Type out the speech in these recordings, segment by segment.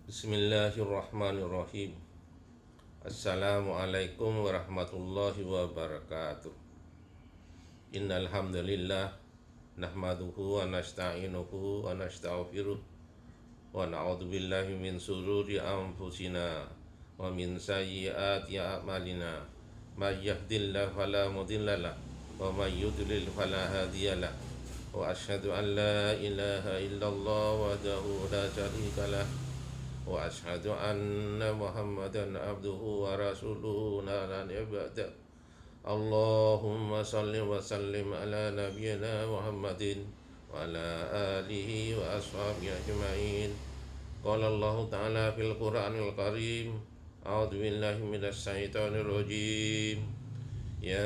Bismillahirrahmanirrahim. Assalamualaikum warahmatullahi wabarakatuh. Innal hamdalillah nahmaduhu wa nasta'inuhu wa nastaghfiruh wa na'udzu billahi min sururi anfusina wa min sayyiati a'malina. May yahdihillahu fala mudhillalah wa may yudlil fala hadiyalah. Wa asyhadu an la ilaha illallah wahdahu la syarikalah wa asyhadu anna Muhammadan abduhu wa rasuluhu la nabiyya. Allahumma salli wa sallim ala nabiyyina Muhammadin wa ala alihi wa ashabihi ajma'in. Qala Allah ta'ala fil Qur'anil Karim, a'udzu billahi minasy syaithanir rajim. Ya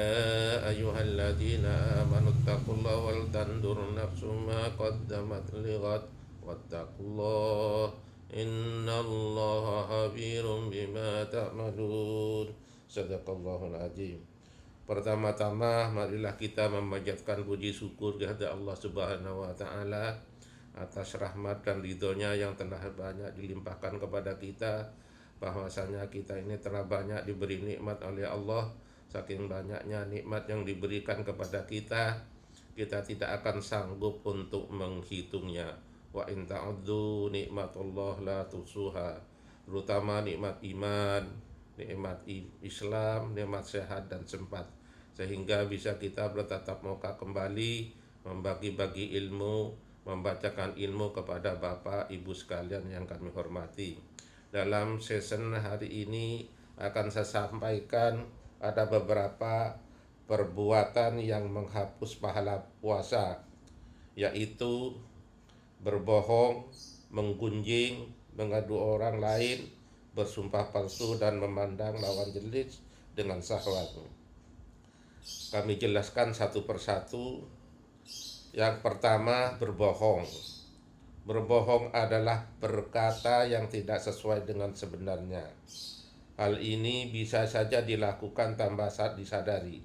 ayyuhalladzina amanu taqullaha wal tandur nafsum ma qaddamat lighad wattaqullaha innallaha khabirum bima ta'malun. Sadaqallahul azim. Pertama-tama marilah kita memanjatkan puji syukur kehadirat Allah Subhanahu wa taala atas rahmat dan ridhonya yang telah banyak dilimpahkan kepada kita, bahwasanya kita ini telah banyak diberi nikmat oleh Allah. Saking banyaknya nikmat yang diberikan kepada kita tidak akan sanggup untuk menghitungnya. Wa in ta'udzu nikmatullah la tusuha. Terutama nikmat iman, nikmat Islam, nikmat sehat dan sempat, sehingga bisa kita bertatap muka kembali, membagi-bagi ilmu, membacakan ilmu kepada Bapak Ibu sekalian yang kami hormati. Dalam season hari ini akan saya sampaikan ada beberapa perbuatan yang menghapus pahala puasa, yaitu berbohong, menggunjing, mengadu orang lain, bersumpah palsu, dan memandang lawan jenis dengan syahwat. Kami jelaskan satu persatu. Yang pertama, berbohong. Berbohong adalah berkata yang tidak sesuai dengan sebenarnya. Hal ini bisa saja dilakukan tanpa saat disadari.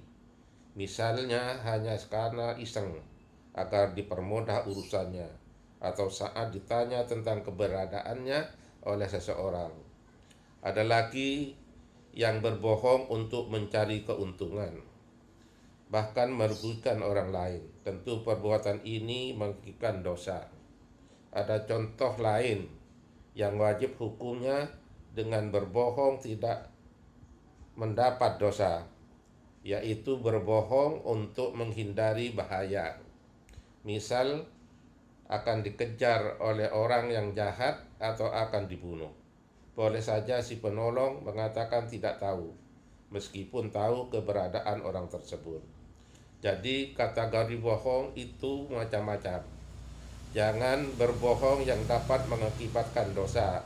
Misalnya hanya karena iseng agar dipermudah urusannya, atau saat ditanya tentang keberadaannya oleh seseorang. Ada lagi yang berbohong untuk mencari keuntungan, bahkan merugikan orang lain. Tentu perbuatan ini mengakibatkan dosa. Ada contoh lain yang wajib hukumnya dengan berbohong tidak mendapat dosa, yaitu berbohong untuk menghindari bahaya. Misal akan dikejar oleh orang yang jahat atau akan dibunuh. Boleh saja si penolong mengatakan tidak tahu, meskipun tahu keberadaan orang tersebut. Jadi kategori bohong itu macam-macam. Jangan berbohong yang dapat mengakibatkan dosa.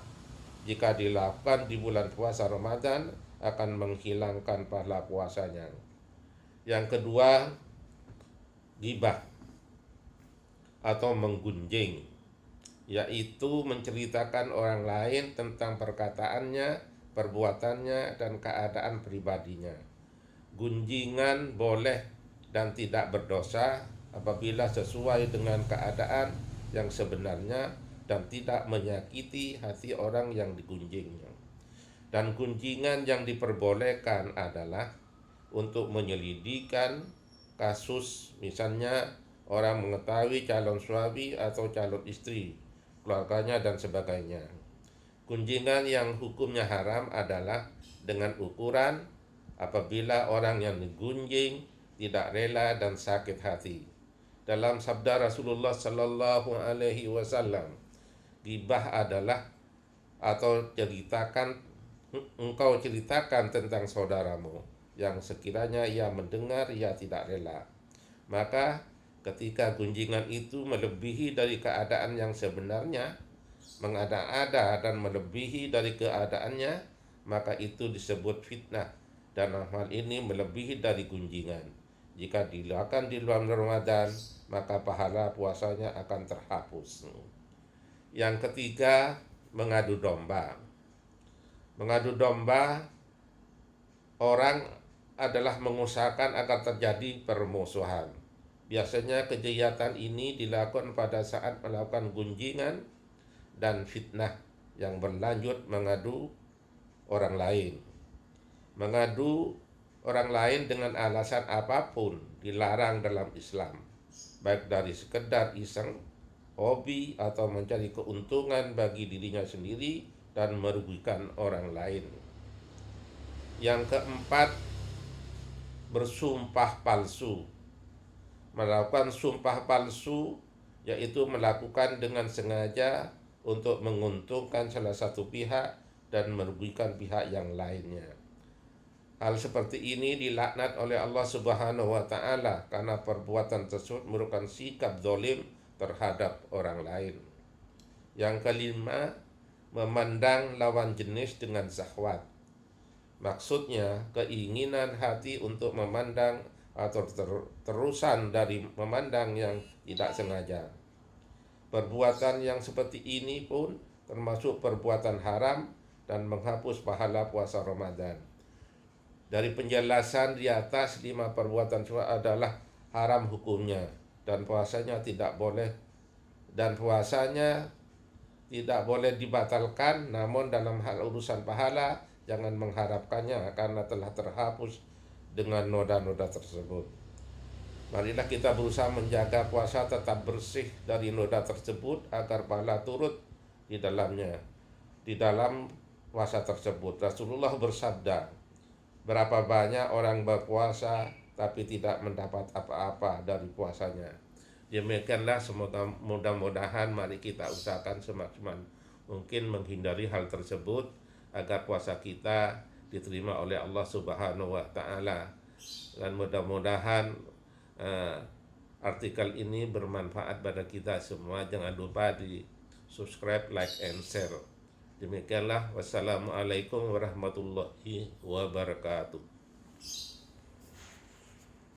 Jika dilakukan di bulan puasa Ramadan akan menghilangkan pahala puasanya. Yang kedua, ghibah atau menggunjing, yaitu menceritakan orang lain tentang perkataannya, perbuatannya, dan keadaan pribadinya. Gunjingan boleh dan tidak berdosa apabila sesuai dengan keadaan yang sebenarnya dan tidak menyakiti hati orang yang digunjingnya. Dan gunjingan yang diperbolehkan adalah untuk menyelidikkan kasus, misalnya orang mengetahui calon suami atau calon istri, keluarganya dan sebagainya. Gunjingan yang hukumnya haram adalah dengan ukuran apabila orang yang digunjing tidak rela dan sakit hati. Dalam sabda Rasulullah Sallallahu Alaihi Wasallam, ghibah adalah atau engkau ceritakan tentang saudaramu yang sekiranya ia mendengar ia tidak rela. Maka ketika gunjingan itu melebihi dari keadaan yang sebenarnya, mengada-ada dan melebihi dari keadaannya, maka itu disebut fitnah, dan hal ini melebihi dari gunjingan. Jika dilakukan di bulan Ramadan, maka pahala puasanya akan terhapus. Yang ketiga, mengadu domba. Mengadu domba, orang adalah mengusahakan agar terjadi permusuhan. Biasanya kegiatan ini dilakukan pada saat melakukan gunjingan dan fitnah yang berlanjut mengadu orang lain. Mengadu orang lain dengan alasan apapun dilarang dalam Islam, baik dari sekedar iseng, hobi, atau mencari keuntungan bagi dirinya sendiri dan merugikan orang lain. Yang keempat, bersumpah palsu. Melakukan sumpah palsu yaitu melakukan dengan sengaja untuk menguntungkan salah satu pihak dan merugikan pihak yang lainnya. Hal seperti ini dilaknat oleh Allah Subhanahu wa Ta'ala karena perbuatan tersebut merupakan sikap zalim terhadap orang lain. Yang kelima, memandang lawan jenis dengan syahwat. Maksudnya keinginan hati untuk memandang atau terusan dari memandang yang tidak sengaja. Perbuatan yang seperti ini pun termasuk perbuatan haram dan menghapus pahala puasa Ramadan. Dari penjelasan di atas, 5 perbuatan tersebut adalah haram hukumnya dan puasanya tidak boleh dibatalkan, namun dalam hal urusan pahala jangan mengharapkannya karena telah terhapus dengan noda-noda tersebut. Marilah kita berusaha menjaga puasa tetap bersih dari noda tersebut agar pahala turut di dalamnya. Di dalam puasa tersebut Rasulullah bersabda, berapa banyak orang berpuasa tapi tidak mendapat apa-apa dari puasanya. Demikianlah, semoga mudah-mudahan mari kita usahakan semaksimal mungkin menghindari hal tersebut agar puasa kita diterima oleh Allah Subhanahu wa Ta'ala. Dan mudah-mudahan artikel ini bermanfaat pada kita semua. Jangan lupa di subscribe, like, and share. Demikianlah, wassalamualaikum warahmatullahi wabarakatuh.